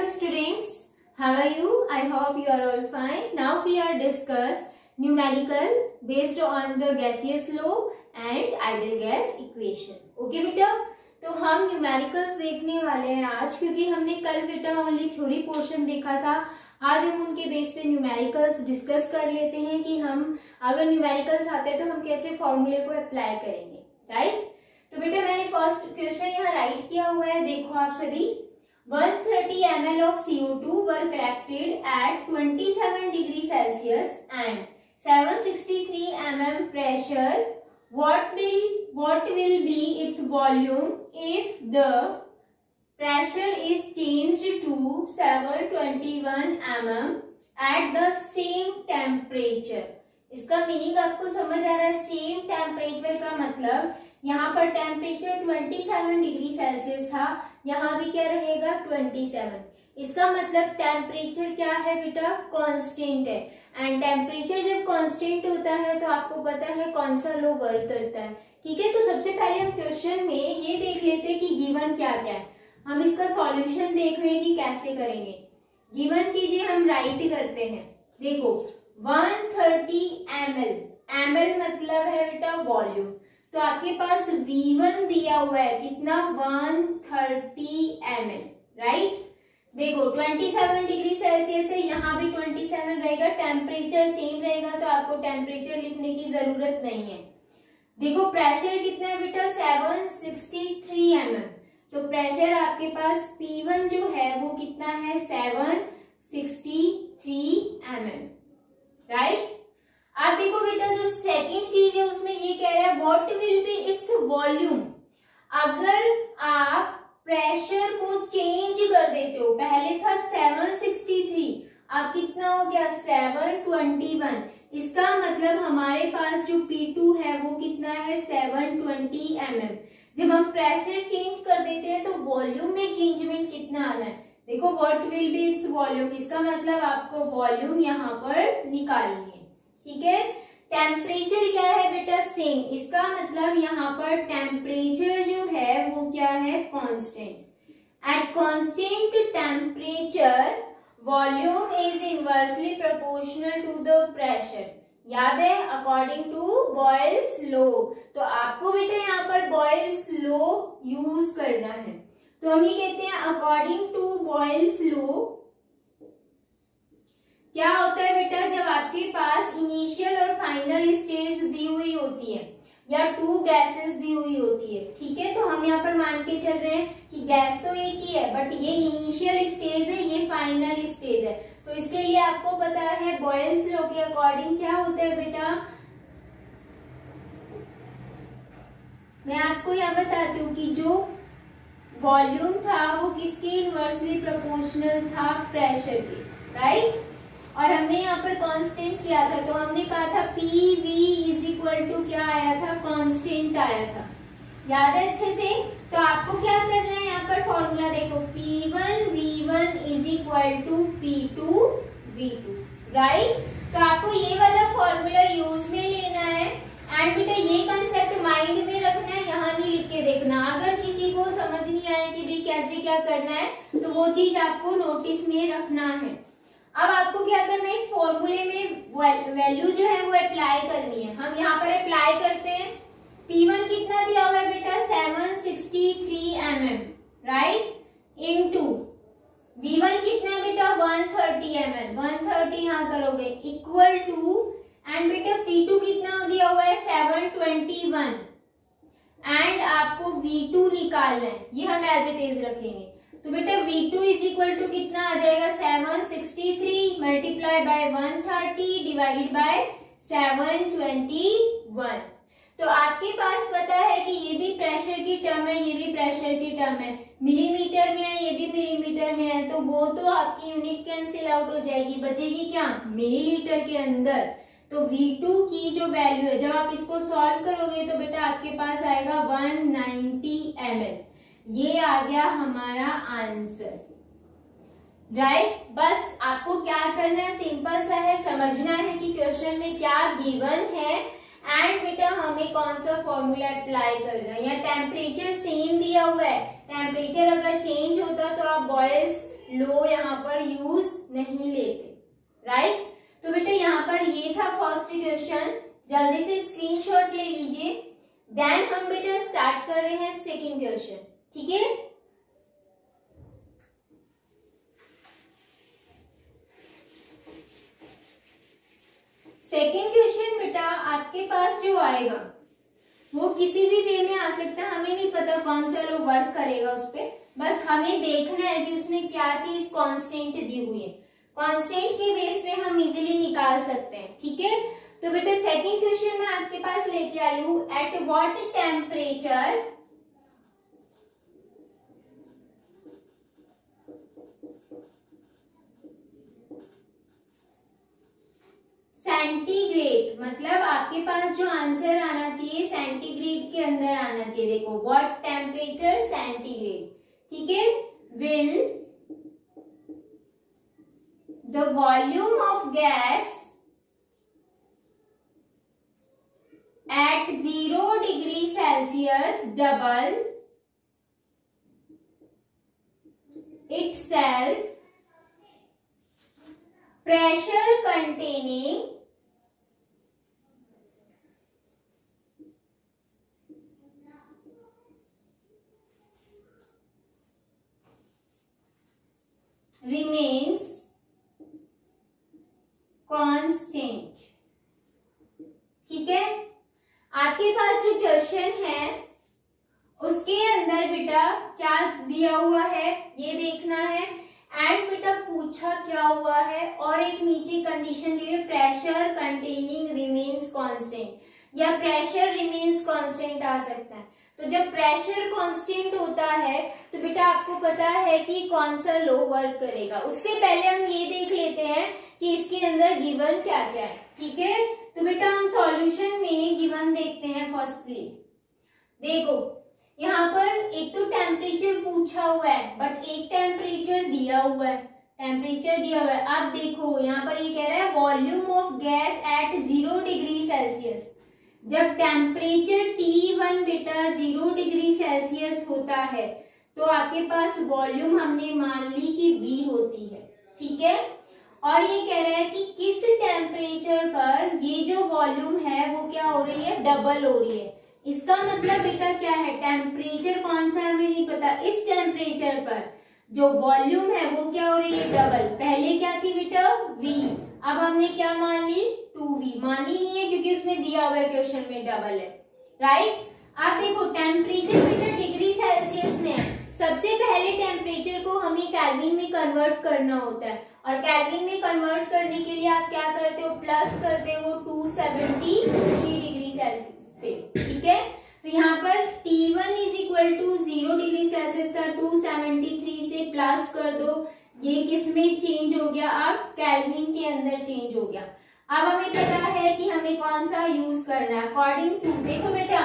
Hello students, how are you? I hope you are all fine. Now we are discuss numerical based on the gaseous law and ideal gas equation. Okay बेटा, तो हम numericals देखने वाले हैं आज, क्योंकि हमने कल बेटा ओनली थ्योरी पोर्शन देखा था। आज हम उनके बेस पे न्यूमेरिकल्स डिस्कस कर लेते हैं कि हम अगर न्यूमेरिकल्स आते हैं तो हम कैसे फॉर्मूले को अप्लाई करेंगे, राइट। तो बेटा मैंने फर्स्ट क्वेश्चन यहाँ राइट किया हुआ है, देखो आप सभी। 130 ml of CO2 were collected at 27 degrees Celsius and 763 mm pressure. What will be its volume if the pressure is changed to 721 mm at the same temperature? इसका मीनिंग आपको समझ आ रहा है? सेम टेम्परेचर का मतलब यहाँ पर टेम्परेचर 27 डिग्री सेल्सियस था, यहाँ भी क्या रहेगा 27। इसका मतलब टेम्परेचर क्या है बेटा, कांस्टेंट है। एंड टेम्परेचर जब कांस्टेंट होता है तो आपको पता है कौन सा लॉ वर्क करता है, ठीक है। तो सबसे पहले हम क्वेश्चन में ये देख लेते हैं कि गिवन क्या क्या है। हम इसका सॉल्यूशन देख रहे हैं कि कैसे करेंगे। गिवन चीजें हम राइट करते हैं। देखो 130 ml, ml मतलब है बेटा वॉल्यूम, तो आपके पास V1 दिया हुआ है कितना, 130 ml, राइट। देखो 27 डिग्री सेल्सियस है, यहाँ भी 27 रहेगा, टेम्परेचर सेम रहेगा, तो आपको टेम्परेचर लिखने की जरूरत नहीं है। देखो प्रेशर कितना है बेटा, 763 mm, तो प्रेशर आपके पास P1 जो है वो कितना है, 763 mm, राइट। अब देखो बेटा जो सेकंड चीज है उसमें ये कह रहा है what will be its volume. अगर आप प्रेशर को चेंज कर देते हो, पहले था 763, अब कितना हो गया 721, इसका मतलब हमारे पास जो P2 है वो कितना है 720 mm। जब हम प्रेशर चेंज कर देते हैं तो वॉल्यूम में चेंजमेंट कितना आना है। देखो what will be its volume, इसका मतलब आपको वॉल्यूम यहाँ पर निकालनी है, ठीक है। टेम्परेचर क्या है बेटा, सेम, इसका मतलब यहाँ पर टेम्परेचर जो है वो क्या है, constant. At constant temperature volume is inversely proportional to the pressure. याद है अकॉर्डिंग टू बॉयल्स लॉ, तो आपको बेटा यहाँ पर बॉयल्स लॉ यूज करना है। तो हम ये कहते हैं अकॉर्डिंग टू बॉयल्स लॉ क्या होता है बेटा, जब आपके पास इनिशियल और फाइनल स्टेज दी हुई होती है या टू गैसेस दी हुई होती है, ठीक है। तो हम यहाँ पर मान के चल रहे हैं कि गैस तो एक ही है, बट ये इनिशियल स्टेज है, ये फाइनल स्टेज है। तो इसके लिए आपको पता है बॉयल्स लॉ के अकॉर्डिंग क्या होता है बेटा, मैं आपको यहाँ बताती हूँ कि जो वॉल्यूम था वो किसके इनवर्सली प्रोपोर्शनल था, प्रेशर के, राइट। और हमने यहाँ पर कांस्टेंट किया था, तो हमने कहा था PV इज इक्वल टू क्या आया था, कांस्टेंट आया था, याद है अच्छे से। तो आपको क्या करना है, यहाँ पर फॉर्मूला देखो, P1 V1 is equal to P2 V2, right. तो आपको ये वाला फॉर्मूला यूज में लेना है। एंड बेटा ये कंसेप्ट माइंड में रखना है, यहाँ नहीं लिख के देखना। अगर किसी को समझ नहीं आया कि भाई कैसे क्या करना है, तो वो चीज आपको नोटिस में रखना है। अब आपको क्या करना है, इस फॉर्मूले में वैल्यू जो है वो अप्लाई करनी है। हम यहाँ पर अप्लाई करते हैं। P1 कितना दिया हुआ है बेटा, 763 mm, राइट, इनटू V1 कितना है बेटा, 130 mm, 130 यहाँ करोगे, इक्वल टू, एंड बेटा P2 कितना दिया हुआ है 721, एंड आपको V2 निकालना है, ये हम एज इट इज रखेंगे। तो बेटा V2 इज इक्वल टू कितना आ जाएगा, 763 मल्टीप्लाई बाय 130 डिवाइडेड बाय 721। तो आपके पास पता है कि ये भी प्रेशर की टर्म है, ये भी प्रेशर की टर्म है, मिलीमीटर में है, ये भी मिलीमीटर में है, तो वो तो आपकी यूनिट कैंसिल आउट हो जाएगी, बचेगी क्या, मिलीलीटर के अंदर। तो V2 की जो वैल्यू है, जब आप इसको सॉल्व करोगे तो बेटा आपके पास आएगा 190 ml। ये आ गया हमारा आंसर, राइट। बस आपको क्या करना है, सिंपल सा है, समझना है कि क्वेश्चन में क्या गिवन है एंड बेटा हमें कौन सा फॉर्मूला अप्लाई करना है। या टेम्परेचर सेम दिया हुआ है, टेम्परेचर अगर चेंज होता तो आप बॉयल्स लो यहाँ पर यूज नहीं लेते, राइट। तो बेटा यहाँ पर ये था फर्स्ट क्वेश्चन, जल्दी से स्क्रीनशॉट ले लीजिए। देन हम बेटा स्टार्ट कर रहे हैं सेकंड क्वेश्चन, ठीक है। सेकंड क्वेश्चन बेटा आपके पास जो आएगा वो किसी भी वे में आ सकता है, हमें नहीं पता कौन सा लो वर्क करेगा उस पे, बस हमें देखना है कि उसमें क्या चीज कांस्टेंट दी हुई है। कांस्टेंट के बेस पे हम इजीली निकाल सकते हैं, ठीक है। तो बेटा सेकंड क्वेश्चन में आपके पास लेके आई हूं, एट व्हाट टेम्परेचर सेंटीग्रेड, मतलब आपके पास जो आंसर आना चाहिए सेंटीग्रेड के अंदर आना चाहिए। देखो व्हाट टेम्परेचर सेंटीग्रेड, ठीक है। Will the volume of gas at 0 degree Celsius double itself, pressure containing remains constant, ठीक है। आपके पास जो क्वेश्चन है उसके अंदर बेटा क्या दिया हुआ है ये देखना है, एंड बेटा पूछा क्या हुआ है, और एक नीचे कंडीशन दी हुई प्रेशर कंटेनिंग रिमेन्स कांस्टेंट या प्रेशर रिमेन्स कांस्टेंट आ सकता है। तो जब प्रेशर कांस्टेंट होता है तो बेटा आपको पता है कि कौन सा लो वर्क करेगा। उससे पहले हम ये देख लेते हैं कि इसके अंदर गिवन क्या क्या है, ठीक है। तो बेटा हम सॉल्यूशन में गिवन देखते हैं। फर्स्टली देखो यहाँ पर एक तो टेम्परेचर पूछा हुआ है, बट एक टेम्परेचर दिया हुआ है, टेम्परेचर दिया हुआ है। अब देखो यहाँ पर ये कह रहा है volume of gas at 0 degree Celsius. जब टेम्परेचर T1 बेटा 0 डिग्री सेल्सियस होता है तो आपके पास वॉल्यूम हमने मान ली कि V होती है, ठीक है। और ये कह रहा है कि किस टेम्परेचर पर ये जो वॉल्यूम है वो क्या हो रही है, डबल हो रही है। इसका मतलब बेटा क्या है, टेम्परेचर कौन सा हमें नहीं पता, इस टेम्परेचर पर जो वॉल्यूम है वो क्या हो रही है, डबल। पहले क्या थी बेटा V, अब हमने क्या मान ली 2V, मानी नहीं है क्योंकि उसमें दिया हुआ है क्वेश्चन में डबल है, राइट। अब देखो टेम्परेचर बेटा डिग्री सेल्सियस में है, सबसे पहले टेम्परेचर को हमें केल्विन में कन्वर्ट करना होता है, और केल्विन में कन्वर्ट करने के लिए आप क्या करते हो, प्लस करते हो 273 डिग्री सेल्सियस से, ठीक है। तो यहाँ पर T1 is equal to 0 degree Celsius था, 273 से प्लस कर दो, ये किस में चेंज हो गया, अब केल्विन के अंदर चेंज हो गया। अब हमें पता है कि हमें कौन सा यूज करना है अकॉर्डिंग टू, देखो बेटा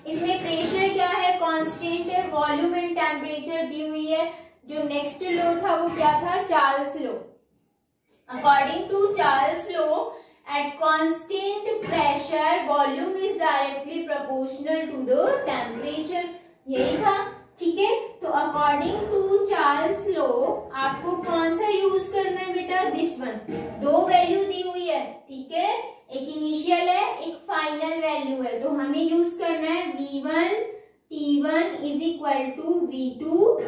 इसमें प्रेशर क्या है, कांस्टेंट है, वॉल्यूम एंड टेम्परेचर दी हुई है। जो नेक्स्ट लो था वो क्या था, Charles law. According to Charles law at constant pressure volume is directly proportional to the temperature, यही था, ठीक है। तो अकॉर्डिंग टू चार्ल्स लो आपको कौन सा यूज करना है बेटा, दिस वन। दो वैल्यू दी हुई है, ठीक है, एक इनिशियल है एक फाइनल वैल्यू है, तो हमें यूज करना है V1 T1 is equal to V2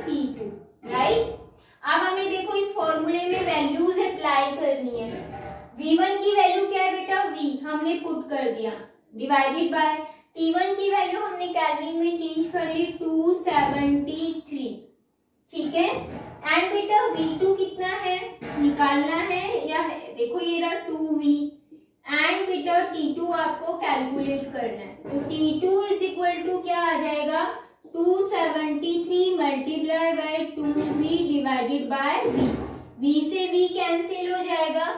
T2, right. अब हमें देखो इस फॉर्मूले में वैल्यूज अप्लाई करनी है। V1 की वैल्यू क्या है बेटा, V हमने पुट कर दिया, डिवाइडेड बाय T1 की वैल्यू हमने केल्विन में चेंज कर ली 273, ठीक है। एंड बेटा V2 कितना है निकालना है, या है देखो ये रहा 2V, एंड बेटा T2 आपको कैलकुलेट करना है। तो T2 इज इक्वल टू क्या आ जाएगा, 273 multiply by 2V divided by V, V से V कैंसिल हो जाएगा,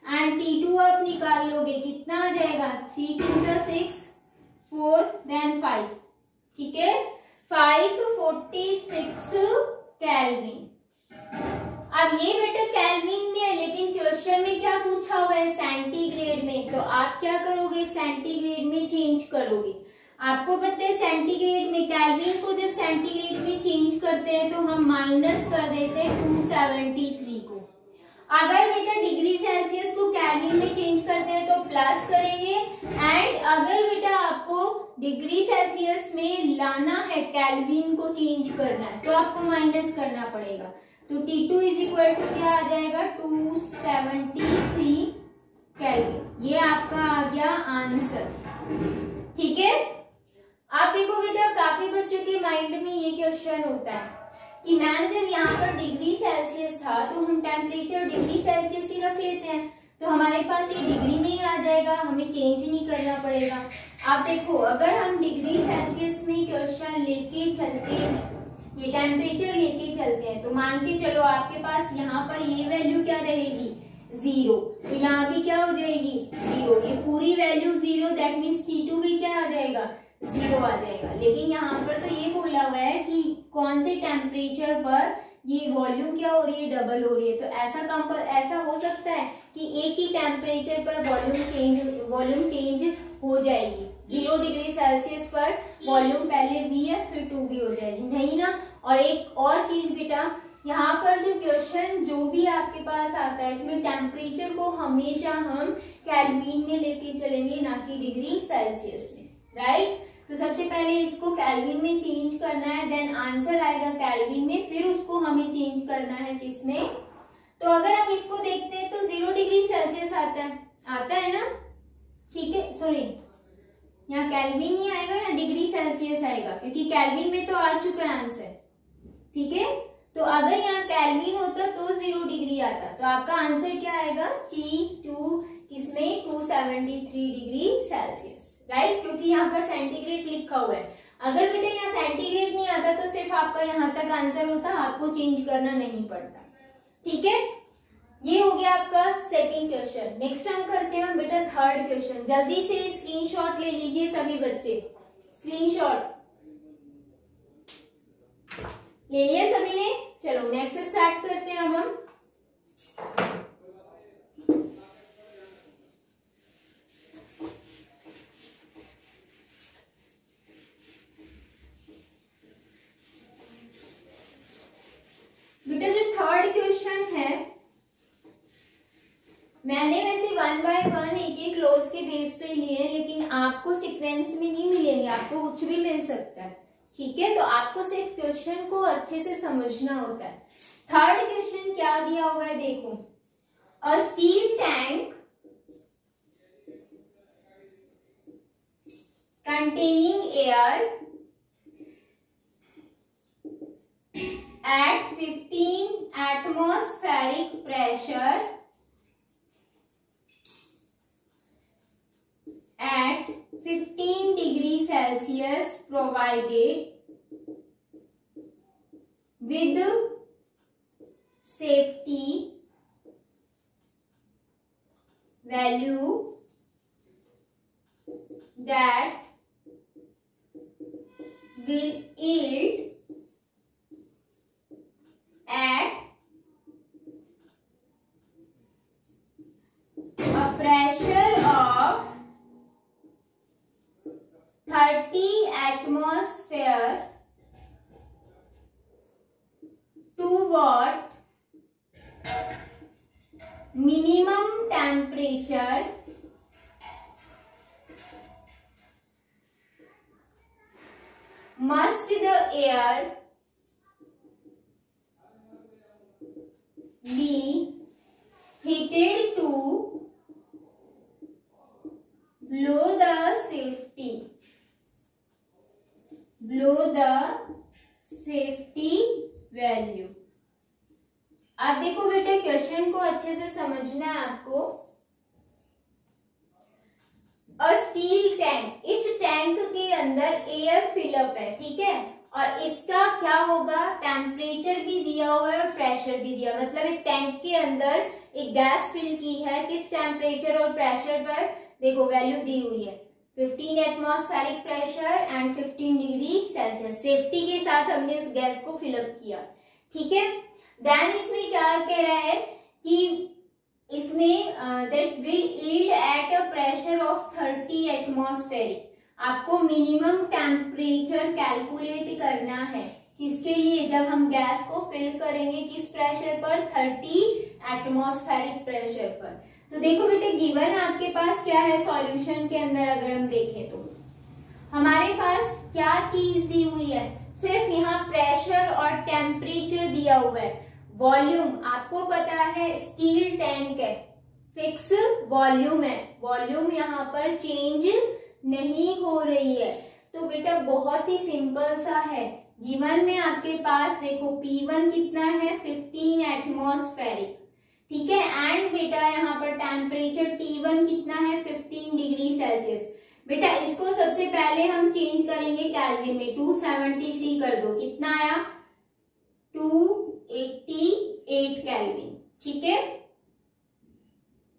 एंड T2 आप निकाल लोगे कितना आ जाएगा, 3 2 6 4 देन 5, ठीक है, 546 केल्विन। अब ये बेटा केल्विन में है, लेकिन क्वेश्चन में क्या पूछा हुआ है, सेंटीग्रेड में। तो आप क्या करोगे, सेंटीग्रेड में चेंज करोगे। आपको पता है सेंटीग्रेड में, केल्विन को जब सेंटीग्रेड में चेंज करते हैं तो हम माइनस कर देते हैं 273 को, अगर बेटा डिग्री सेल्सियस को केल्विन में चेंज करते हैं तो प्लस करेंगे, एंड अगर बेटा आपको डिग्री सेल्सियस में लाना है, केल्विन को चेंज करना है, तो आपको माइनस करना पड़ेगा। तो T2 इज इक्वल टू क्या आ जाएगा, 273 केल्विन। ये आपका आ गया आंसर। ठीक है, आप देखो बेटा काफी बच्चों के माइंड में ये क्वेश्चन होता है कि मैम जब यहाँ पर डिग्री सेल्सियस था तो हम टेम्परेचर डिग्री सेल्सियस ही रख लेते हैं, तो हमारे पास ये डिग्री में ही आ जाएगा, हमें चेंज नहीं करना पड़ेगा। आप देखो अगर हम डिग्री सेल्सियस में क्वेश्चन लेके चलते हैं, ये टेम्परेचर लेके चलते हैं, तो मान के चलो आपके पास यहाँ पर ये वैल्यू क्या रहेगी, 0, तो यहाँ भी क्या हो जाएगी 0, ये पूरी वैल्यू 0, दैट मीन्स T2 भी क्या आ जाएगा 0 आ जाएगा। लेकिन यहाँ पर तो ये बोला हुआ है कि कौन से टेम्परेचर पर ये वॉल्यूम क्या हो रही है, डबल हो रही है। तो ऐसा हो सकता है कि एक ही टेम्परेचर पर वॉल्यूम चेंज हो जाएगी। 0 डिग्री सेल्सियस पर वॉल्यूम पहले V है फिर 2V हो जाएगी, नहीं ना। और एक और चीज बेटा, यहाँ पर जो क्वेश्चन जो भी आपके पास आता है इसमें टेम्परेचर को हमेशा हम केल्विन में लेके चलेंगे, ना कि डिग्री सेल्सियस में, राइट। तो सबसे पहले इसको केल्विन में चेंज करना है, देन आंसर आएगा केल्विन में, फिर उसको हमें चेंज करना है किसमें। तो अगर हम इसको देखते हैं तो 0 डिग्री सेल्सियस आता है ना, ठीक है, सॉरी यहाँ केल्विन नहीं आएगा, यहाँ डिग्री सेल्सियस आएगा, क्योंकि केल्विन में तो आ चुका है आंसर। ठीक है, तो अगर यहाँ केल्विन होता तो 0 डिग्री आता, तो आपका आंसर क्या आएगा, T2 किसमें 273 डिग्री सेल्सियस, राइट, क्योंकि यहाँ पर सेंटीग्रेड लिखा हुआ है। अगर बेटा यहाँ सेंटीग्रेड नहीं आता तो सिर्फ आपका यहाँ तक आंसर होता, आपको चेंज करना नहीं पड़ता। ठीक है, ये हो गया आपका सेकंड क्वेश्चन। नेक्स्ट हम करते हैं बेटा थर्ड क्वेश्चन। जल्दी से स्क्रीनशॉट ले लीजिए सभी बच्चे, स्क्रीनशॉट ले लिया सभी ने। चलो नेक्स्ट स्टार्ट करते हैं अब हम। बेटा जो थर्ड क्वेश्चन है, मैंने वैसे 1 बाय 1 एक क्लोज के बेस पे लिए, लेकिन आपको सीक्वेंस में नहीं मिलेंगे, आपको कुछ भी मिल सकता है। ठीक है, तो आपको सिर्फ क्वेश्चन को अच्छे से समझना होता है। थर्ड क्वेश्चन क्या दिया हुआ है देखो, a steel tank containing air at 15 atmospheric pressure at 15 degrees Celsius provided with safety value that will yield at a pressure of 30 atmosphere to what minimum temperature must the air be heated to below the safety value। अब देखो बेटा question को अच्छे से समझना है आपको। अ steel tank, इस टैंक के अंदर एयर फिलअप है, ठीक है, और इसका क्या होगा, टेम्परेचर भी दिया हुआ है और प्रेशर भी दिया, मतलब एक टैंक के अंदर एक गैस फिल की है, किस टेम्परेचर और प्रेशर पर देखो वैल्यू दी हुई है, 15 atmospheric pressure and 15 degree Celsius. Safety के साथ हमने उस गैस को फिलअप किया, ठीक है। देन इसमें क्या कह रहा है कि इसमें that will yield at a pressure of 30 atmospheric. आपको मिनिमम टेम्परेचर कैलकुलेट करना है, किसके लिए, जब हम गैस को फिल करेंगे किस प्रेशर पर, 30 एटमॉस्फेरिक प्रेशर पर। तो देखो बेटे गिवन आपके पास क्या है सॉल्यूशन के अंदर, अगर हम देखें तो हमारे पास क्या चीज दी हुई है, सिर्फ यहाँ प्रेशर और टेम्परेचर दिया हुआ है। वॉल्यूम आपको पता है स्टील टैंक है, फिक्स वॉल्यूम है, वॉल्यूम यहाँ पर चेंज नहीं हो रही है। तो बेटा बहुत ही सिंपल सा है, गिवन में आपके पास देखो P1 कितना है 15 एटमॉस्फेरिक, ठीक है, एंड बेटा यहाँ पर टेम्परेचर T1 कितना है 15 डिग्री सेल्सियस। बेटा इसको सबसे पहले हम चेंज करेंगे केल्विन में, 273 कर दो, कितना आया 288 केल्विन, ठीक है,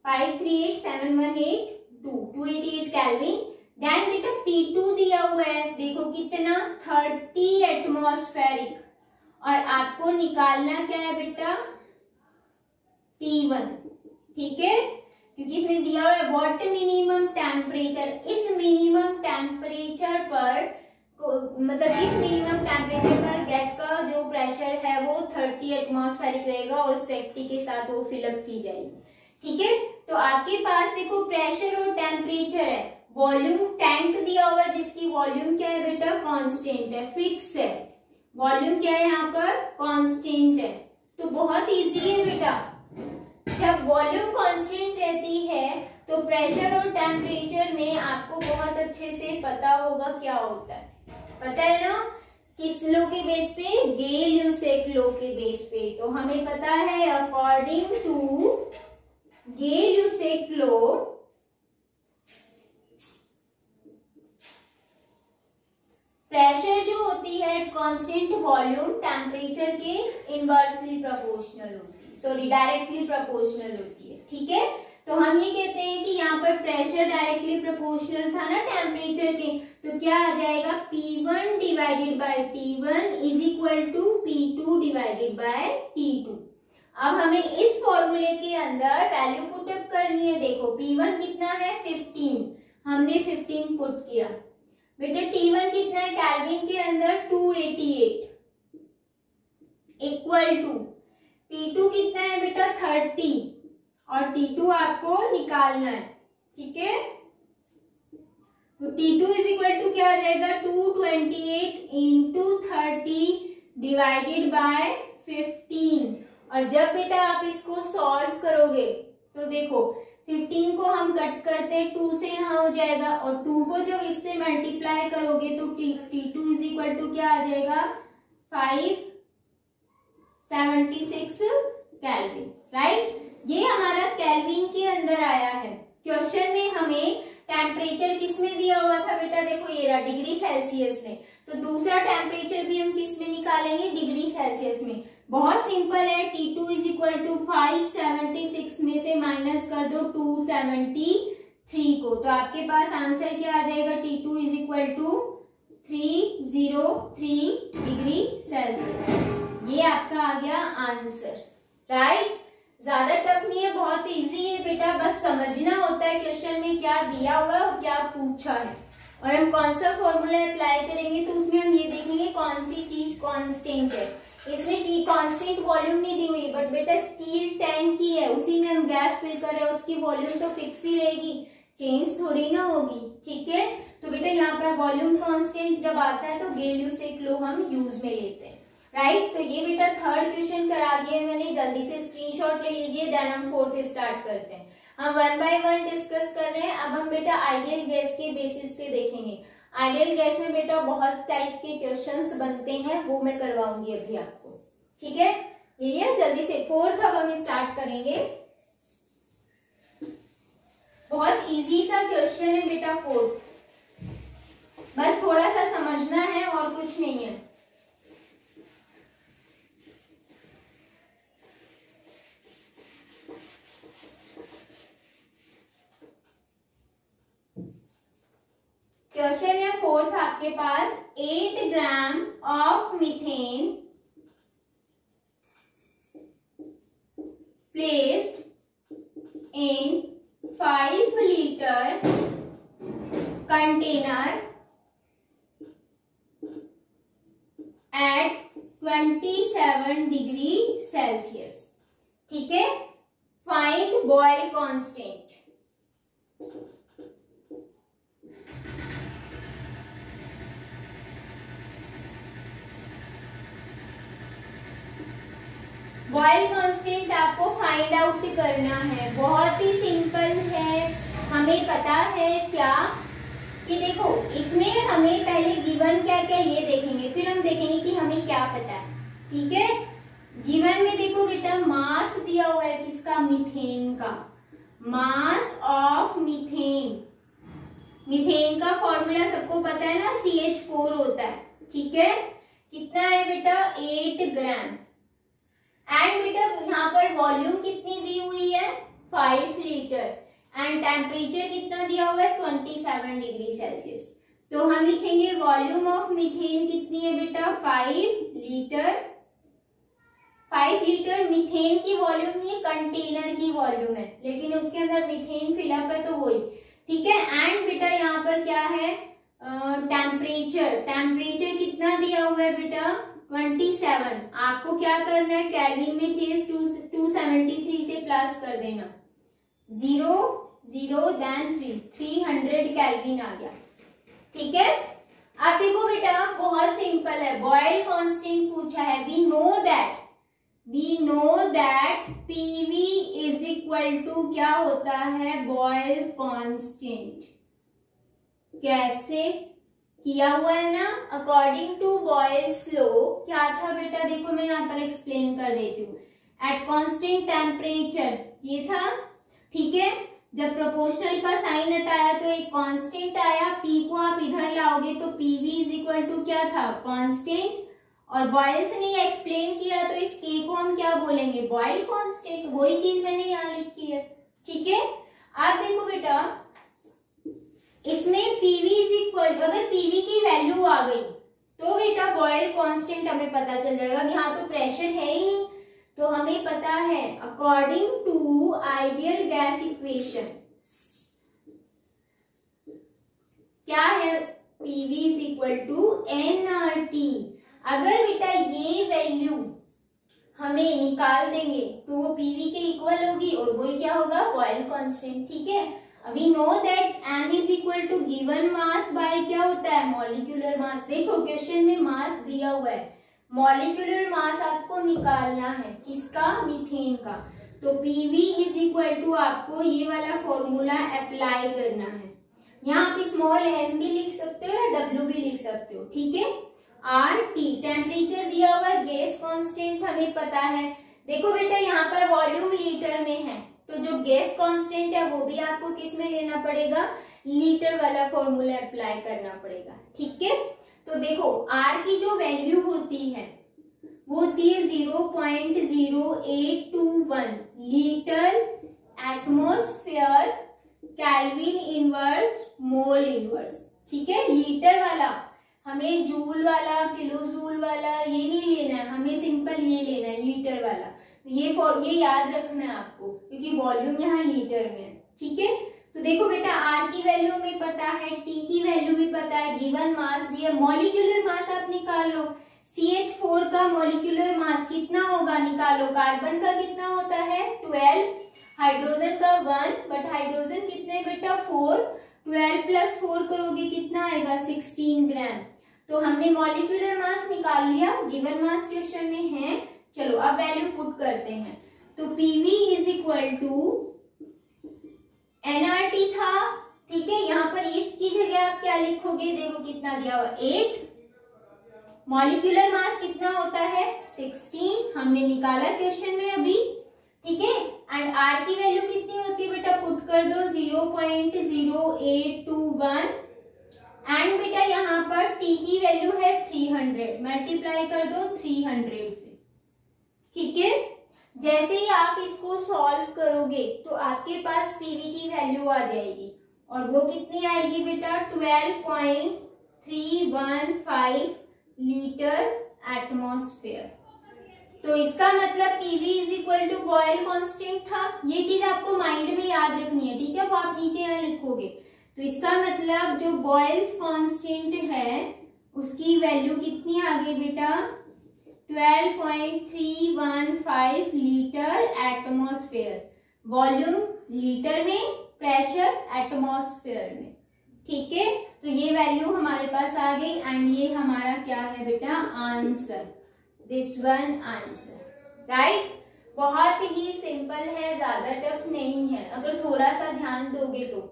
5387182 केल्विन। देन बेटा T2 दिया हुआ है, देखो कितना 30 एटमॉस्फेरिक, और आपको निकालना क्या है बेटा T1, ठीक है, क्योंकि इसमें दिया हुआ है व्हाट मिनिमम टेम्परेचर, इस मिनिमम टेम्परेचर पर मतलब इस मिनिमम टेम्परेचर पर गैस का जो प्रेशर है वो 30 एटमॉस्फेरिक रहेगा और सेफ्टी के साथ वो फिलअप की जाएगी, ठीक है। तो आपके पास देखो प्रेशर और टेम्परेचर है, वॉल्यूम टैंक दिया हुआ है जिसकी वॉल्यूम क्या है बेटा कांस्टेंट है, फिक्स है, वॉल्यूम क्या है यहाँ पर कांस्टेंट है। तो बहुत इजी है बेटा, जब वॉल्यूम कांस्टेंट रहती है तो प्रेशर और टेम्परेचर में आपको बहुत अच्छे से पता होगा क्या होता है, पता है ना, किस लो के बेस पे, गेल-ल्यूसेक लो के बेस पे। तो हमें पता है अकॉर्डिंग टू गेल-ल्यूसेक लो प्रेशर जो होती है कांस्टेंट वॉल्यूम टेम्परेचर के इनवर्सली प्रोपोर्शनल होती है, सॉरी डायरेक्टली प्रोपोर्शनल होती है, ठीक है। तो हम ये कहते हैं कि यहाँ पर प्रेशर डायरेक्टली प्रोपोर्शनल था ना टेम्परेचर के, तो क्या आ जाएगा P1 divided by T1 is equal to P2 divided by T2। अब हमें इस फॉर्मूले के अंदर वैल्यू पुटअप करनी है, देखो P1 कितना है 15, हमने 15 पुट किया, बेटा T1 कितना है केल्विन के अंदर 288 इक्वल टू T2 कितना है बेटा 30 और T2 आपको निकालना है, ठीक है। तो T2 इज इक्वल टू क्या आ जाएगा 228 इंटू 30 डिवाइडेड बाय 15। और जब बेटा आप इसको सॉल्व करोगे तो देखो 15 को हम कट करते हैं 2 से, यहाँ हो जाएगा, और 2 को जब इससे मल्टीप्लाई करोगे तो T2 इज इक्वल टू क्या आ जाएगा 576 केल्विन, राइट। ये हमारा केल्विन के अंदर आया है। क्वेश्चन में हमें टेम्परेचर किस में दिया हुआ था बेटा, देखो ये रहा डिग्री सेल्सियस में, तो दूसरा टेम्परेचर भी हम किस में निकालेंगे डिग्री सेल्सियस में। बहुत सिंपल है, T2 इज इक्वल टू 576 में से माइनस कर दो 273 को, तो आपके पास आंसर क्या आ जाएगा T2 is equal to 303 degree Celsius. ये आपका आ गया आंसर, राइट। ज्यादा टफ नहीं है, बहुत इजी है बेटा, बस समझना होता है क्वेश्चन में क्या दिया हुआ है और क्या पूछा है, और हम कौन सा फॉर्मूला अप्लाई करेंगे तो उसमें हम ये देखेंगे कौन सी चीज कांस्टेंट है। इसमें कांस्टेंट वॉल्यूम नहीं दी हुई, बट बेटा स्टील टैंक की है, उसी में हम गैस फिल कर रहे हैं, उसकी वॉल्यूम तो फिक्स ही रहेगी, चेंज थोड़ी ना होगी, ठीक है। तो बेटा यहाँ पर वॉल्यूम कांस्टेंट जब आता है तो गेल-ल्यूसेक लो हम यूज में लेते हैं, राइट। तो ये बेटा थर्ड क्वेश्चन करा दिया मैंने, जल्दी से स्क्रीनशॉट ले लीजिए, देन हम फोर्थ स्टार्ट करते हैं। हम 1 बाय 1 डिस्कस कर रहे हैं। अब हम बेटा आइडियल गैस के बेसिस पे देखेंगे। आइडियल गैस में बेटा बहुत टाइप के क्वेश्चंस बनते हैं, वो मैं करवाऊंगी अभी आपको, ठीक है। ये जल्दी से फोर्थ अब हम स्टार्ट करेंगे। बहुत इजी सा क्वेश्चन है बेटा फोर्थ, बस थोड़ा सा समझना है और कुछ नहीं है। क्वेश्चन है फोर्थ आपके पास, 8 gram of methane placed in 5 litre container at 27 degree Celsius, ठीक है। Boyle constant. बॉयल कांस्टेंट आपको फाइंड आउट करना है, बहुत ही सिंपल है। हमें पता है क्या कि देखो इसमें हमें पहले गिवन क्या क्या ये देखेंगे, फिर हम देखेंगे कि हमें क्या पता है। ठीक है, गिवन में देखो बेटा मास दिया हुआ है किसका, मीथेन का। मास ऑफ मीथेन, मीथेन का फॉर्मूला सबको पता है ना, CH4 होता है। ठीक है, कितना है बेटा, 8 ग्राम। एंड बेटा यहाँ पर वॉल्यूम कितनी दी हुई है, 5 लीटर। एंड टेम्परेचर कितना दिया हुआ है, 27 डिग्री सेल्सियस। तो हम लिखेंगे वॉल्यूम ऑफ मीथेन कितनी है बेटा, 5 लीटर। 5 लीटर मीथेन की वॉल्यूम नहीं है, कंटेनर की वॉल्यूम है, लेकिन उसके अंदर मीथेन फिलअप है तो वही। ठीक है, एंड बेटा यहाँ पर क्या है, टेम्परेचर। टेम्परेचर कितना दिया हुआ है बेटा, 27। आपको क्या करना है, केल्विन में चेंज 273 से प्लस कर देना, 0 0 देन 300 केल्विन आ गया। ठीक है, अब देखो बेटा बहुत सिंपल है, बॉयल कांस्टेंट पूछा है। We know that PV is equal to क्या होता है, बॉयल कांस्टेंट। कैसे किया हुआ है ना, अकॉर्डिंग टू बॉयल्स लॉ क्या था बेटा, देखो मैं यहाँ पर एक्सप्लेन कर देती हूँ। एट कांस्टेंट टेम्परेचर ये था। ठीक है, जब प्रोपोर्शनल का साइन हटाया तो एक कांस्टेंट आया, पी को आप इधर लाओगे तो पीवी इज इक्वल टू क्या था, कांस्टेंट। और बॉयल्स ने एक्सप्लेन किया तो इस के को हम क्या बोलेंगे, बॉयल कांस्टेंट। वही चीज मैंने यहाँ लिखी है। ठीक है, आप देखो बेटा इसमें पीवी इज इक्वल, अगर पीवी की वैल्यू आ गई तो बेटा बॉयल कांस्टेंट हमें पता चल जाएगा। यहाँ तो प्रेशर है ही नहीं, तो हमें पता है according to ideal gas equation क्या है, PV is equal to nRT। अगर बेटा ये वैल्यू हमें निकाल देंगे तो वो पीवी के इक्वल होगी और वही क्या होगा, बॉयल कांस्टेंट। ठीक है, we know that m is equal to given mass by क्या होता है, मॉलिक्यूलर मास। देखो क्वेश्चन में मास दिया हुआ है, मॉलिक्यूलर मास आपको निकालना है किसका, मीथेन का। तो पीवी इज इक्वल टू आपको ये वाला फॉर्मूला अप्लाई करना है। यहाँ आप स्मॉल m भी लिख सकते हो या w भी लिख सकते हो। ठीक है, RT टेम्परेचर दिया हुआ है, गैस कांस्टेंट हमें पता है। देखो बेटा यहाँ पर वॉल्यूम लीटर में है, तो जो गैस कांस्टेंट है वो भी आपको किस में लेना पड़ेगा, लीटर वाला फॉर्मूला अप्लाई करना पड़ेगा। ठीक है, तो देखो R की जो वैल्यू होती है वो होती है 0.0821 litre atmosphere kelvin inverse mole inverse. ठीक है, लीटर वाला, हमें जूल वाला, किलो जूल वाला ये नहीं लेना है, हमें सिंपल ये लेना है लीटर वाला। ये याद रखना है आपको, क्योंकि वॉल्यूम यहाँ लीटर में है। ठीक है, तो देखो बेटा R की वैल्यू में पता है, T की वैल्यू भी पता है, गिवन मास भी है, मॉलिक्यूलर मास आप निकाल लो। CH4 का मॉलिक्यूलर मास कितना होगा, निकालो। कार्बन का कितना होता है, 12, हाइड्रोजन का 1, बट हाइड्रोजन कितने बेटा, 4। 12 + 4 करोगे कितना आएगा, 16 ग्राम। तो हमने मॉलिक्यूलर मास निकाल लिया, गिवन मास क्वेश्चन में है। चलो अब वैल्यू पुट करते हैं, तो PV is equal to nRT था। ठीक है, यहाँ पर इसकी जगह आप क्या लिखोगे, देखो कितना दिया हुआ, 8। मॉलिक्यूलर मास कितना होता है, 16, हमने निकाला क्वेश्चन में अभी। ठीक है, एंड R की वैल्यू कितनी होती है बेटा, पुट कर दो 0.0821। एंड बेटा यहाँ पर T की वैल्यू है 300, मल्टीप्लाई कर दो 300 से। ठीक है, जैसे ही आप इसको सॉल्व करोगे तो आपके पास पीवी की वैल्यू आ जाएगी, और वो कितनी आएगी बेटा, 12.315 लीटर एटमॉस्फेयर। तो इसका मतलब PV is equal to Boyle constant था। ये चीज आपको माइंड में याद रखनी है। ठीक है, वो आप नीचे यहाँ लिखोगे। तो इसका मतलब जो बॉयल्स कांस्टेंट है उसकी वैल्यू कितनी आ गई बेटा, 12.315 लीटर एटमॉस्फेयर। वॉल्यूम लीटर में, प्रेशर एटमॉस्फेयर में। ठीक है, तो ये वैल्यू हमारे पास आ गई एंड ये हमारा क्या है बेटा, answer, this one answer, right. बहुत ही सिंपल है, ज्यादा टफ नहीं है अगर थोड़ा सा ध्यान दोगे तो।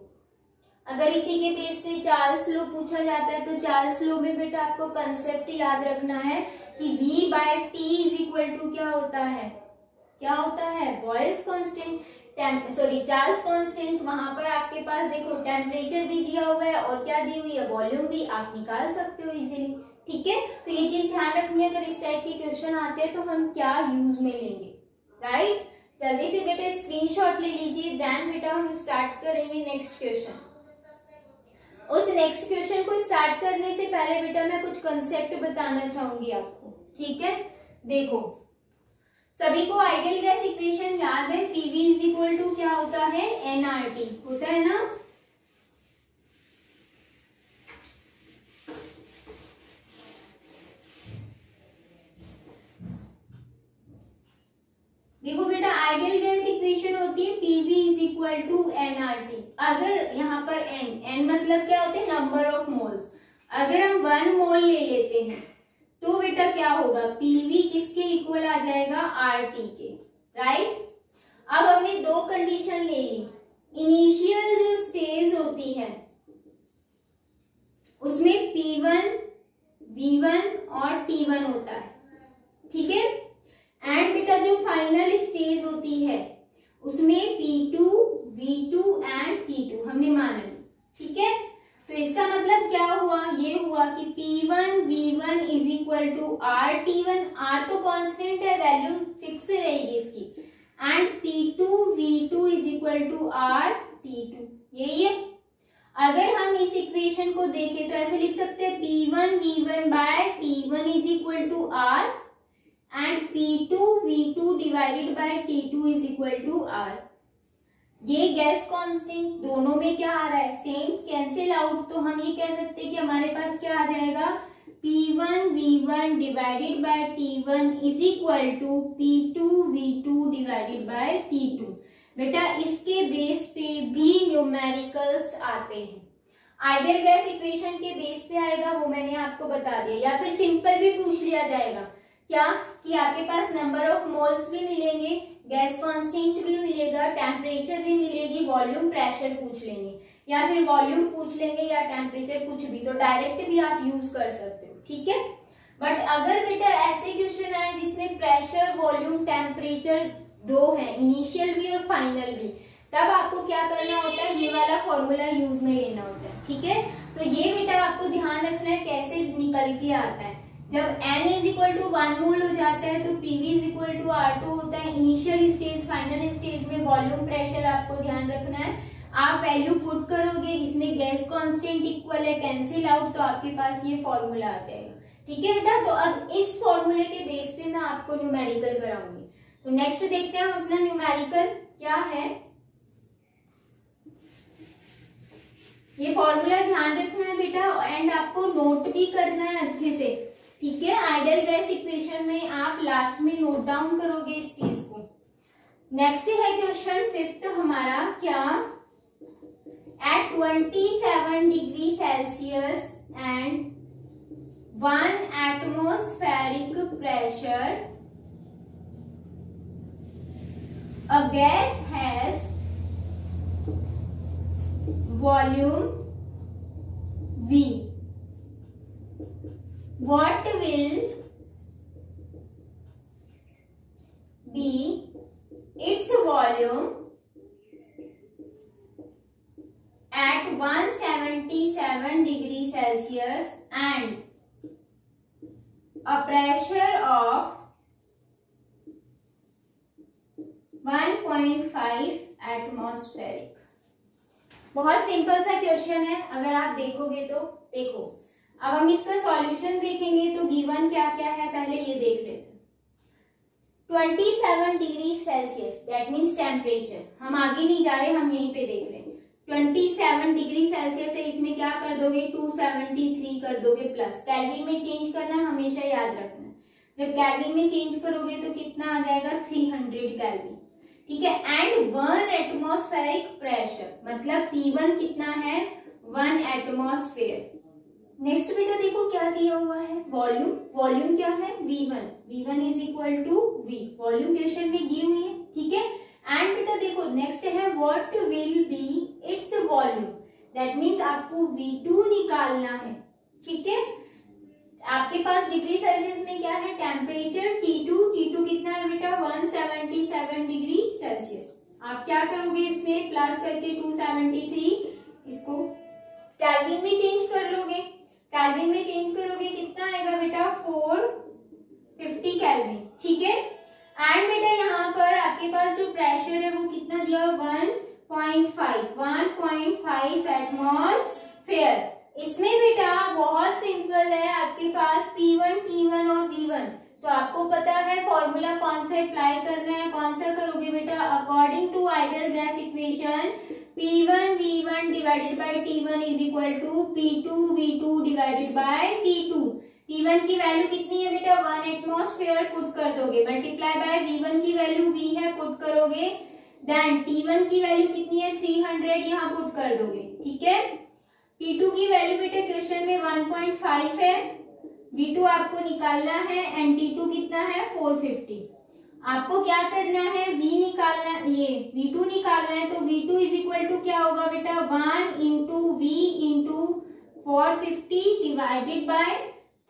अगर इसी के बेस पे चार्ल्स लॉ पूछा जाता है तो चार्ल्स लॉ में बेटा आपको कंसेप्ट याद रखना है कि V by T is equal to क्या होता है, क्या होता है, बॉयल्स कांस्टेंट, चार्ल्स कांस्टेंट। वहां पर आपके पास देखो टेम्परेचर भी दिया हुआ है और क्या दी हुई है, वॉल्यूम भी, आप निकाल सकते हो इजीली। ठीक है, तो ये चीज ध्यान रखनी है, अगर इस टाइप के क्वेश्चन आते हैं तो हम क्या यूज में लेंगे, राइट। जल्दी से बेटा स्क्रीनशॉट ले लीजिए, देन बेटा हम स्टार्ट करेंगे नेक्स्ट क्वेश्चन। उस नेक्स्ट क्वेश्चन को स्टार्ट करने से पहले बेटा मैं कुछ कंसेप्ट बताना चाहूंगी आपको। ठीक है, देखो सभी को आइडियल गैस इक्वेशन याद है, पीवी इज इक्वल टू क्या होता है, एनआरटी होता है ना। देखो बेटा आइडियल गैस इक्वेशन होती है PV is equal to NRT. अगर यहाँ पर एन मतलब क्या होते हैं, नंबर ऑफ मोल्स। अगर हम 1 मोल ले लेते हैं तो बेटा क्या होगा, पीवी किसके इक्वल आ जाएगा, आरटी के, राइट। अब हमने दो कंडीशन ले ली, इनिशियल जो स्टेज होती है उसमें P1, V1 और T1 होता है, ठीक है। एंड बेटा जो फाइनल स्टेज होती है उसमें P2, V2 एंड T2 हमने मान ली, ठीक है। तो इसका मतलब क्या हुआ, ये हुआ कि P1 V1 is equal to RT1, R तो कांस्टेंट है, वैल्यू फिक्स रहेगी इसकी, and P2 V2 is equal to RT2, यही है। अगर हम इस इक्वेशन को देखें तो ऐसे लिख सकते हैं P1 V1 by T1 is equal to R and P2 V2 divided by T2 is equal to R। ये गैस कांस्टेंट दोनों में क्या आ रहा है, सेम, कैंसिल आउट। तो हम ये कह सकते हैं कि हमारे पास क्या आ जाएगा, P1 V1 divided by T1 is equal to P2 V2 divided by T2। बेटा इसके बेस पे भी न्यूमेरिकल्स आते हैं। आइडियल गैस इक्वेशन के बेस पे आएगा वो मैंने आपको बता दिया, या फिर सिंपल भी पूछ लिया जाएगा, क्या कि आपके पास नंबर ऑफ मोल्स भी मिलेंगे, गैस कांस्टेंट भी मिलेगा, टेम्परेचर भी मिलेगी, वॉल्यूम प्रेशर पूछ लेंगे, या फिर वॉल्यूम पूछ लेंगे या टेम्परेचर, कुछ भी, तो डायरेक्ट भी आप यूज कर सकते हो, ठीक है। बट अगर बेटा ऐसे क्वेश्चन आए जिसमें प्रेशर, वॉल्यूम, टेम्परेचर दो है, इनिशियल भी और फाइनल भी, तब आपको क्या करना होता है, ये वाला फॉर्मूला यूज में लेना होता है, ठीक है। तो ये बेटा आपको ध्यान रखना है कैसे निकल के आता है। जब n इज इक्वल टू 1 मोल हो जाता है तो Pv is equal to R2 होता है, इनिशियल स्टेज, फाइनल स्टेज में वॉल्यूम, प्रेशर आपको ध्यान रखना है। आप वैल्यू पुट करोगे, इसमें गैस कांस्टेंट इक्वल है, कैंसिल आउट, तो आपके पास ये फॉर्मूला आ जाएगा, ठीक है बेटा। तो अब इस फॉर्मूले के बेस पे मैं आपको न्यूमेरिकल कराऊंगी। तो नेक्स्ट देखते हैं हम अपना न्यूमेरिकल क्या है। ये फॉर्मूला ध्यान रखना है बेटा एंड आपको नोट भी करना है अच्छे से, ठीक है। आइडियल गैस इक्वेशन में आप लास्ट में नोट डाउन करोगे इस चीज को। नेक्स्ट है क्वेश्चन 5th हमारा, क्या at 27 degree Celsius and 1 atmospheric pressure a gas has volume V. What will be its volume at 177 degree Celsius and a pressure of 1.5 atmospheric. बहुत सिंपल सा क्वेश्चन है, अगर आप देखोगे तो। देखो अब हम इसका सॉल्यूशन देखेंगे तो गिवन क्या क्या है पहले ये देख लेते हैं। 27 degree Celsius that means temperature, हम आगे नहीं जा रहे, हम यहीं पे देख रहे हैं। 27 डिग्री सेल्सियस है, इसमें क्या कर दोगे, 273 कर दोगे प्लस, केल्विन में चेंज करना हमेशा याद रखना। जब केल्विन में चेंज करोगे तो कितना आ जाएगा, 300 केल्विन, ठीक है। एंड 1 एटमॉस्फेरिक प्रेशर, मतलब P1 कितना है 1 एटमॉस्फेयर। नेक्स्ट बेटा देखो क्या दिया हुआ है, वॉल्यूम। वॉल्यूम क्या है V1, V1 is equal to V, volume question में दी हुई है, ठीक है। एंड बेटा देखो नेक्स्ट है what will be its volume, that means आपको V2 निकालना है, ठीक है। आपके पास डिग्री सेल्सियस में क्या है टेम्परेचर T2, T2 कितना है बेटा 177 डिग्री सेल्सियस। आप क्या करोगे इसमें प्लस करके 273 इसको केल्विन में चेंज कर लोगे, केल्विन में चेंज करोगे कितना आएगा बेटा 450 केल्विन, ठीक है। एंड बेटा यहाँ पर आपके पास जो प्रेशर है वो कितना दिया 1.5 एटमॉस्फेयर। इसमें बेटा बहुत सिंपल है, आपके पास P1, T1 और V1, तो आपको पता है फॉर्मूला कौन सा अप्लाई करना है, कौन सा करोगे बेटा according to ideal gas equation P1 V1 divided by T1 is equal to P2 V2 divided by T2। P1 की वैल्यू कितनी है बेटा 1 एटमॉस्फेयर पुट कर दोगे, मल्टीप्लाई बाय V1 की वैल्यू V है पुट करोगे, देन T1 की वैल्यू कितनी है 300 यहाँ पुट कर दोगे, ठीक है। T2 की वैल्यू बेटा क्वेश्चन में 1.5 है, V2 आपको निकालना है एंड T2 कितना है 450। आपको क्या करना है V निकालना, ये V2 निकालना है, तो V2 इज इक्वल टू क्या होगा बेटा 1 into V into 450 divided by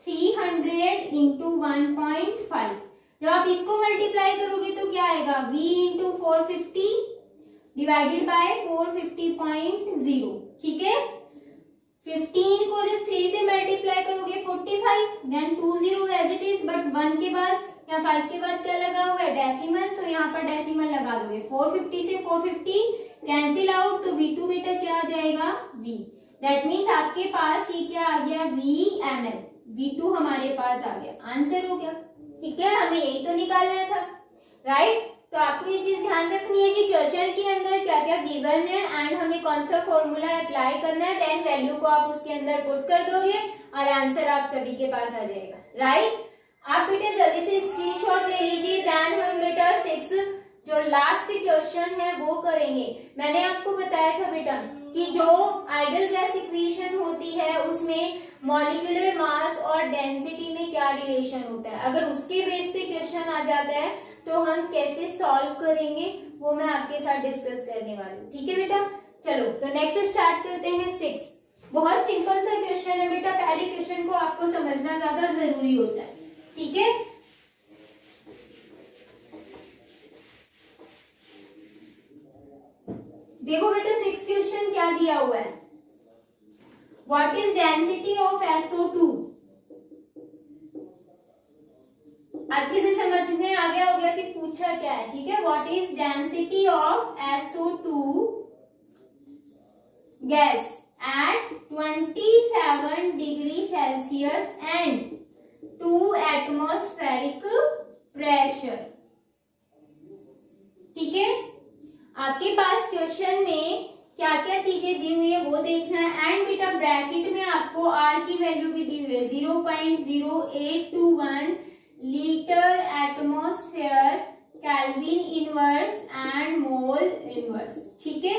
300 into 1.5। जब आप इसको मल्टीप्लाई करोगे तो क्या आएगा V इंटू 450 डिवाइडेड बाय 450.0, ठीक है। 15 को जब 3 से मल्टीप्लाई करोगे 45, then 20 as it is, but 1 के बाद या 5 के बाद क्या लगा हुआ है डेसिमल, तो यहाँ पर डेसिमल लगा दोगे। 450 से 450 कैंसिल आउट, तो V2 बेटा क्या आ जाएगा V, दैट मीन्स आपके पास ये क्या आ गया VML, V2 हमारे पास आ गया, आंसर हो गया, ठीक है। हमें यही तो निकालना था, राइट। तो आपको ये चीज ध्यान रखनी है कि क्वेश्चन के अंदर क्या क्या गिवन है एंड हमें कौन सा फॉर्मूला अप्लाई करना है, देन वैल्यू को आप उसके अंदर पुट कर दोगे और आंसर आप सभी के पास आ जाएगा, राइट। आप बेटा जल्दी से स्क्रीनशॉट ले लीजिए, देन हम बेटा 6 जो लास्ट क्वेश्चन है वो करेंगे। मैंने आपको बताया था बेटा कि जो आइडियल गैस इक्वेशन होती है उसमें मॉलिक्यूलर मास और डेंसिटी में क्या रिलेशन होता है, अगर उसके बेस पे क्वेश्चन आ जाता है तो हम कैसे सॉल्व करेंगे वो मैं आपके साथ डिस्कस करने वाली हूँ, ठीक है बेटा। चलो तो नेक्स्ट स्टार्ट करते हैं 6। बहुत सिंपल सा क्वेश्चन है बेटा, पहले क्वेश्चन को आपको समझना ज्यादा जरूरी होता है, ठीक है। देखो बेटा 6 क्वेश्चन क्या दिया हुआ है, what is density of SO2। अच्छे से समझने आ गया होगा कि पूछा क्या है, ठीक है। What is density of SO2 gas at 27 degree Celsius and 2 atmospheric pressure, ठीक है। आपके पास क्वेश्चन में क्या क्या चीजें दी हुई है वो देखना है, एंड बेटा ब्रैकेट में आपको R की वैल्यू भी दी हुई है 0.0821 litre atmosphere kelvin inverse and mole inverse, ठीक है।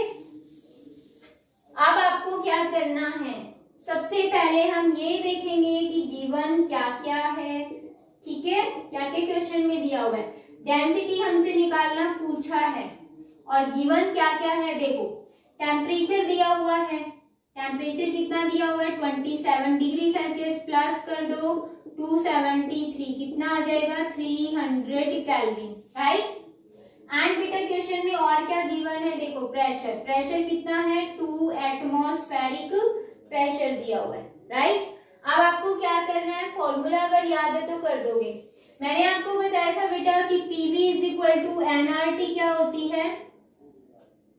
अब आपको क्या करना है, सबसे पहले हम ये देखेंगे कि गिवन क्या क्या है, ठीक है, क्या क्या क्वेश्चन में दिया हुआ है। डेंसिटी हमसे निकालना पूछा है और गिवन क्या क्या है, देखो टेम्परेचर दिया हुआ है, टेम्परेचर कितना दिया हुआ है 27 डिग्री सेल्सियस, प्लस कर दो 273 कितना आ जाएगा 300 केल्विन, राइट। एंड बेटा क्वेश्चन में और क्या गिवन है, देखो प्रेशर, प्रेशर कितना है 2 एटमॉस्फेरिक प्रेशर दिया हुआ है, राइट। अब आपको क्या करना है, फॉर्मूला अगर याद है तो कर दोगे। मैंने आपको बताया था बेटा कि PV is equal to nRT क्या होती है,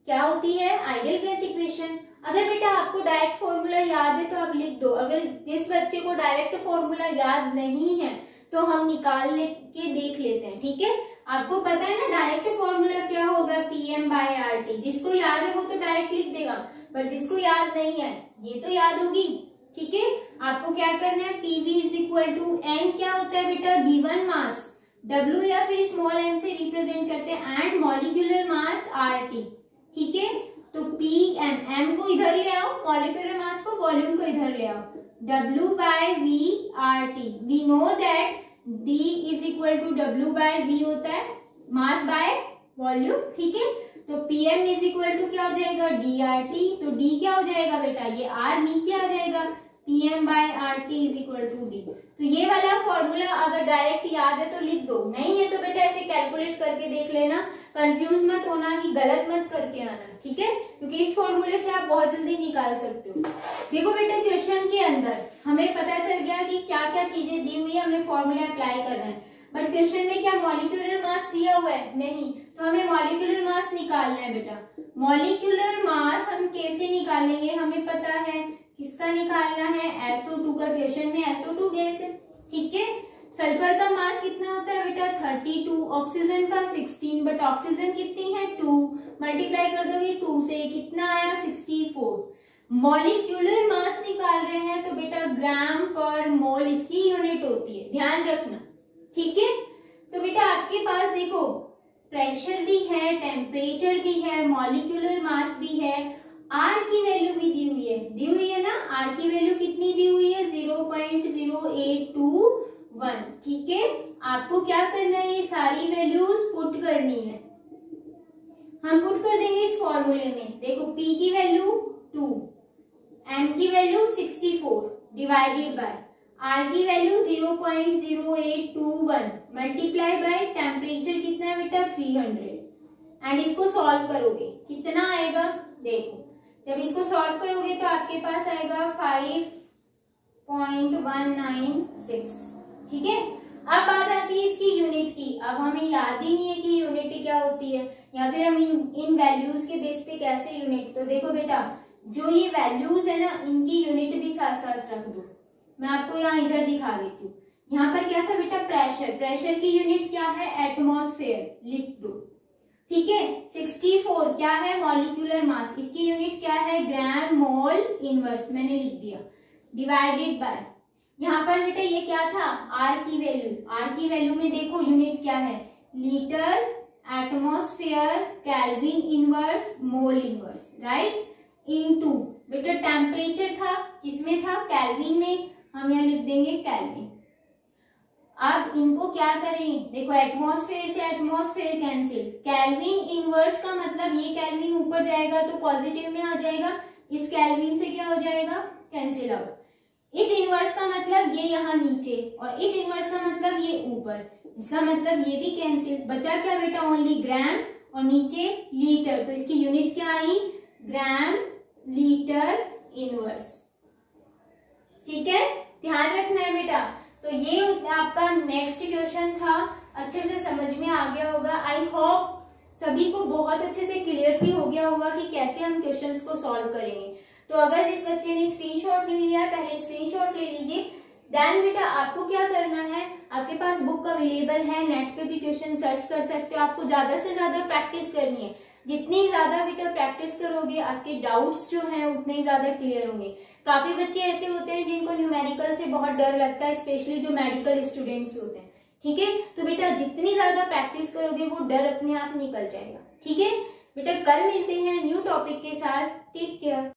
क्या होती है आइडियल गैस इक्वेशन। अगर बेटा आपको डायरेक्ट फॉर्मूला याद है तो आप लिख दो, अगर जिस बच्चे को डायरेक्ट फॉर्मूला याद नहीं है तो हम निकाल के देख लेते हैं, ठीक है। आपको पता है ना डायरेक्ट फॉर्मूला क्या होगा PM/RT, जिसको याद है वो तो डायरेक्ट लिख देगा, पर जिसको याद नहीं है ये तो याद होगी, ठीक है। आपको क्या करना है, PV is equal to N क्या होता है बेटा गिवन मास W या फिर स्मॉल m से रिप्रेजेंट करते हैं एंड मॉलिक्यूलर मास RT। ठीक है, तो PM, m को इधर ले आओ, मॉलिक्यूलर मास को, वॉल्यूम को इधर ले आओ, W by V RT। We know that D is equal to W by V होता है, मास बाय वॉल्यूम। ठीक है, तो PM इज इक्वल टू क्या हो जाएगा, DRT। तो D क्या हो जाएगा बेटा, ये R नीचे आ जाएगा, PM by RT is equal to D। तो ये वाला फॉर्मूला अगर डायरेक्ट याद है तो लिख दो, नहीं है तो बेटा ऐसे कैलकुलेट करके देख लेना, कंफ्यूज मत होना कि गलत मत करके आना। ठीक है, क्योंकि इस फॉर्मूले से आप बहुत जल्दी निकाल सकते हो। देखो बेटा क्वेश्चन के अंदर हमें पता चल गया कि क्या क्या चीजें दी हुई है, हमें फॉर्मूला अप्लाई करना है, बट क्वेश्चन में क्या मॉलिक्यूलर मास दिया हुआ है, नहीं, तो हमें मॉलिक्यूलर मास निकालना है बेटा। मॉलिक्यूलर मास हम कैसे निकालेंगे, हमें पता है किसका निकालना है, SO2 का, क्वेश्चन में SO2 गैस है। ठीक है, सल्फर का मास कितना होता है बेटा 32, ऑक्सीजन का 16, बट ऑक्सीजन कितनी है 2, मल्टीप्लाई कर दोगे 2 से, कितना आया 64। मॉलिक्यूलर मास निकाल रहे हैं तो बेटा ग्राम पर मोल इसकी यूनिट होती है, ध्यान रखना। ठीक है, तो बेटा आपके पास देखो प्रेशर भी है, टेम्परेचर भी है, मॉलिक्यूलर मास भी है, आर की वैल्यू भी दी हुई है ना, आर की वैल्यू कितनी दी हुई है 0.0821। ठीक है, आपको क्या करना है, ये सारी वैल्यूज पुट करनी है, हम पुट कर देंगे इस फॉर्मूले में। देखो P की वैल्यू 2, M की वैल्यू 64 डिवाइडेड बाय R की वैल्यू 0.0821 मल्टीप्लाई बाय टेम्परेचर कितना है बेटा 300, एंड इसको सॉल्व करोगे कितना आएगा, देखो जब इसको सॉल्व करोगे तो आपके पास आएगा 5.196। ठीक है, अब बात आती है इसकी यूनिट की। अब हमें याद ही नहीं है कि यूनिट क्या होती है, या फिर हम इन वैल्यूज के बेस पे कैसे यूनिट। तो देखो बेटा जो ये वैल्यूज है ना, इनकी यूनिट भी साथ साथ रख दो। मैं आपको यहाँ इधर दिखा देती हूँ। यहाँ पर क्या था बेटा प्रेशर, प्रेशर की यूनिट क्या है एटमॉस्फेयर, लिख दो। ठीक है, 64 क्या है मॉलिक्यूलर मास, इसकी यूनिट क्या है ग्राम मोल इनवर्स, मैंने लिख दिया, डिवाइडेड बाय यहाँ पर बेटा ये क्या था आर की वैल्यू, आर की वैल्यू में देखो यूनिट क्या है litre atmosphere kelvin inverse mole inverse, right, into बेटा टेम्परेचर था किसमें था केल्विन में, हम यहाँ लिख देंगे केल्विन। अब इनको क्या करें, देखो एटमॉस्फेयर से एटमॉस्फेयर कैंसिल, केल्विन इनवर्स का मतलब ये केल्विन ऊपर जाएगा तो पॉजिटिव में आ जाएगा, इस केल्विन से क्या हो जाएगा कैंसिल आउट, इस इनवर्स का मतलब ये यहाँ नीचे और इस इनवर्स का मतलब ये ऊपर, इसका मतलब ये भी कैंसिल, बचा क्या बेटा ओनली ग्राम और नीचे लीटर, तो इसकी यूनिट क्या आई ग्राम लीटर इनवर्स। ठीक है, ध्यान रखना है बेटा। तो ये आपका नेक्स्ट क्वेश्चन था, अच्छे से समझ में आ गया होगा। आई होप सभी को बहुत अच्छे से क्लियर भी हो गया होगा कि कैसे हम क्वेश्चंस को सॉल्व करेंगे। तो अगर जिस बच्चे ने स्क्रीनशॉट नहीं लिया पहले स्क्रीनशॉट ले लीजिए। देन बेटा आपको क्या करना है, आपके पास बुक अवेलेबल है, नेट पे भी क्वेश्चन सर्च कर सकते हो। आपको ज्यादा से ज्यादा प्रैक्टिस करनी है, जितनी ज्यादा बेटा प्रैक्टिस करोगे आपके डाउट्स जो हैं उतने ही ज्यादा क्लियर होंगे। काफी बच्चे ऐसे होते हैं जिनको न्यूमेरिकल से बहुत डर लगता है, स्पेशली जो मेडिकल स्टूडेंट्स होते हैं। ठीक है, तो बेटा जितनी ज्यादा प्रैक्टिस करोगे वो डर अपने आप निकल जाएगा। ठीक है बेटा, कल मिलते हैं न्यू टॉपिक के साथ। Take care.